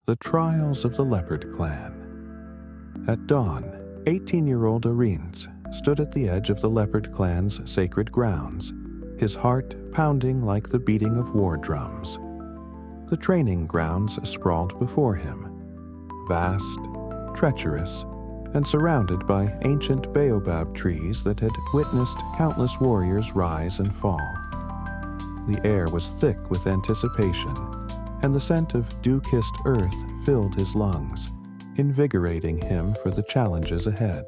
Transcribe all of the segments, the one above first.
The Trials of the Leopard Clan. At dawn, 18-year-old Arinze stood at the edge of the Leopard Clan's sacred grounds, his heart pounding like the beating of war drums. The training grounds sprawled before him, vast, treacherous, and surrounded by ancient baobab trees that had witnessed countless warriors rise and fall. The air was thick with anticipation, and the scent of dew-kissed earth filled his lungs, invigorating him for the challenges ahead.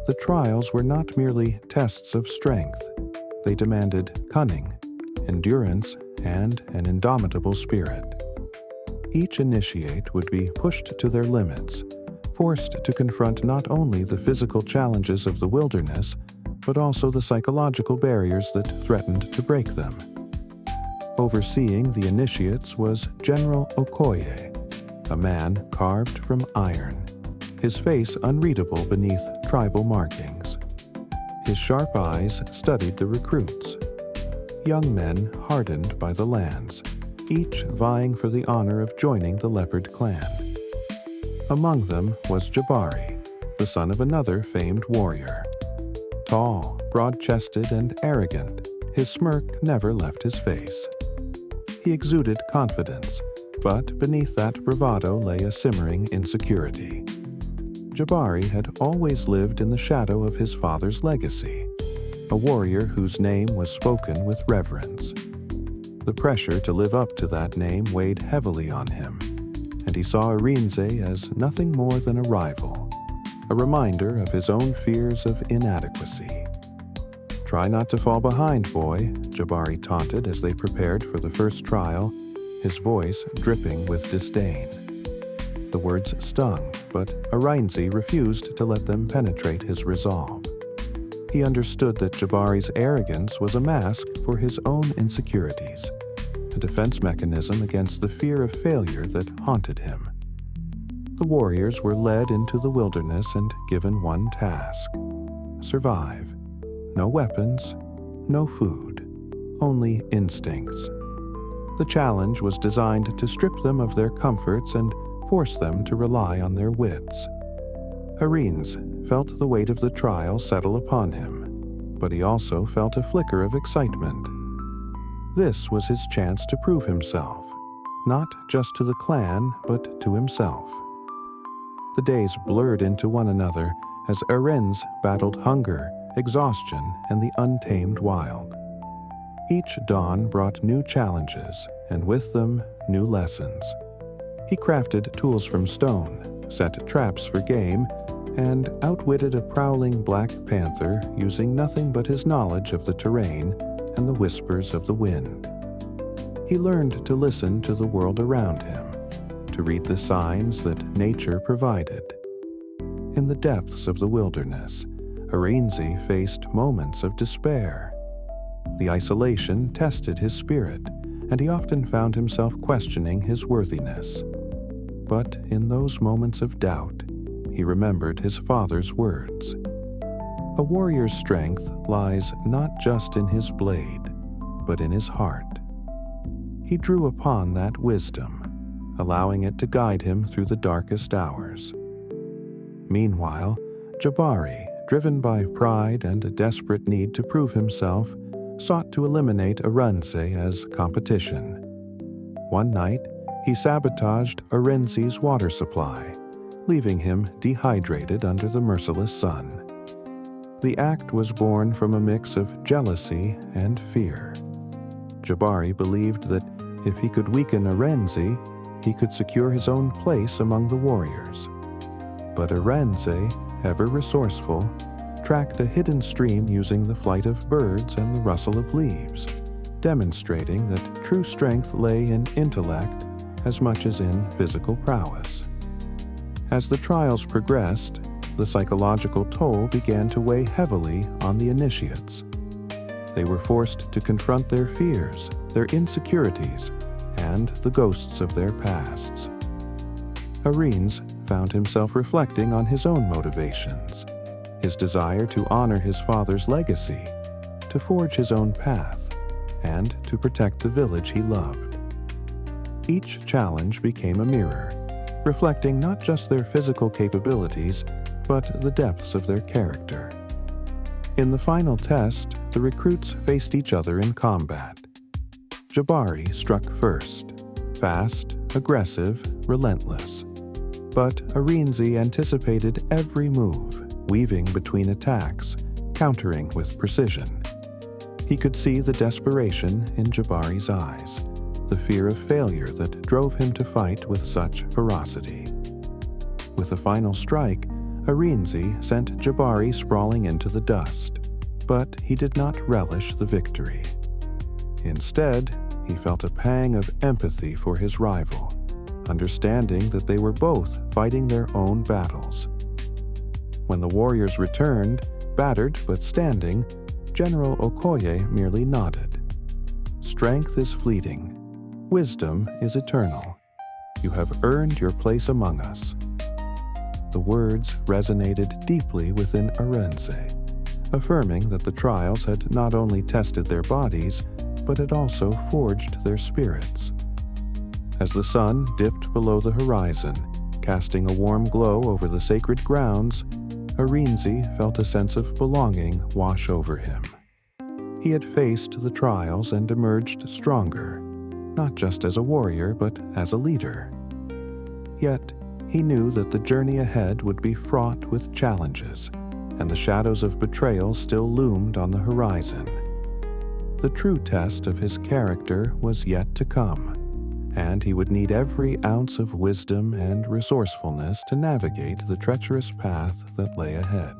The trials were not merely tests of strength. They demanded cunning, endurance, and an indomitable spirit. Each initiate would be pushed to their limits, forced to confront not only the physical challenges of the wilderness, but also the psychological barriers that threatened to break them. Overseeing the initiates was General Okoye, a man carved from iron, his face unreadable beneath tribal markings. His sharp eyes studied the recruits, young men hardened by the lands, each vying for the honor of joining the Leopard Clan. Among them was Jabari, the son of another famed warrior. Tall, broad-chested, and arrogant, his smirk never left his face. He exuded confidence, but beneath that bravado lay a simmering insecurity. Jabari had always lived in the shadow of his father's legacy, a warrior whose name was spoken with reverence. The pressure to live up to that name weighed heavily on him, and he saw Arinze as nothing more than a rival, a reminder of his own fears of inadequacy. "Try not to fall behind, boy," Jabari taunted as they prepared for the first trial, his voice dripping with disdain. The words stung, but Arinze refused to let them penetrate his resolve. He understood that Jabari's arrogance was a mask for his own insecurities, a defense mechanism against the fear of failure that haunted him. The warriors were led into the wilderness and given one task: survive. No weapons, no food, only instincts. The challenge was designed to strip them of their comforts and force them to rely on their wits. Arinze felt the weight of the trial settle upon him, but he also felt a flicker of excitement. This was his chance to prove himself, not just to the clan, but to himself. The days blurred into one another as Arinze battled hunger, exhaustion, and the untamed wild. Each dawn brought new challenges, and with them, new lessons. He crafted tools from stone, set traps for game, and outwitted a prowling black panther using nothing but his knowledge of the terrain and the whispers of the wind. He learned to listen to the world around him, to read the signs that nature provided. In the depths of the wilderness, Arinze faced moments of despair. The isolation tested his spirit, and he often found himself questioning his worthiness. But in those moments of doubt, he remembered his father's words. A warrior's strength lies not just in his blade, but in his heart. He drew upon that wisdom, allowing it to guide him through the darkest hours. Meanwhile, Jabari, driven by pride and a desperate need to prove himself, sought to eliminate Arinze as competition. One night, he sabotaged Arinze's water supply, leaving him dehydrated under the merciless sun. The act was born from a mix of jealousy and fear. Jabari believed that if he could weaken Arinze, he could secure his own place among the warriors. But Arinze, ever resourceful, tracked a hidden stream using the flight of birds and the rustle of leaves, demonstrating that true strength lay in intellect as much as in physical prowess. As the trials progressed, the psychological toll began to weigh heavily on the initiates. They were forced to confront their fears, their insecurities, and the ghosts of their pasts. Arinze found himself reflecting on his own motivations, his desire to honor his father's legacy, to forge his own path, and to protect the village he loved. Each challenge became a mirror, reflecting not just their physical capabilities, but the depths of their character. In the final test, the recruits faced each other in combat. Jabari struck first, fast, aggressive, relentless. But Arinze anticipated every move, weaving between attacks, countering with precision. He could see the desperation in Jabari's eyes, the fear of failure that drove him to fight with such ferocity. With a final strike, Arinze sent Jabari sprawling into the dust, but he did not relish the victory. Instead, he felt a pang of empathy for his rival, understanding that they were both fighting their own battles. When the warriors returned, battered but standing, General Okoye merely nodded. "Strength is fleeting. Wisdom is eternal. You have earned your place among us." The words resonated deeply within Arinze, affirming that the trials had not only tested their bodies, but had also forged their spirits. As the sun dipped below the horizon, casting a warm glow over the sacred grounds, Arinze felt a sense of belonging wash over him. He had faced the trials and emerged stronger, not just as a warrior, but as a leader. Yet, he knew that the journey ahead would be fraught with challenges, and the shadows of betrayal still loomed on the horizon. The true test of his character was yet to come, and he would need every ounce of wisdom and resourcefulness to navigate the treacherous path that lay ahead.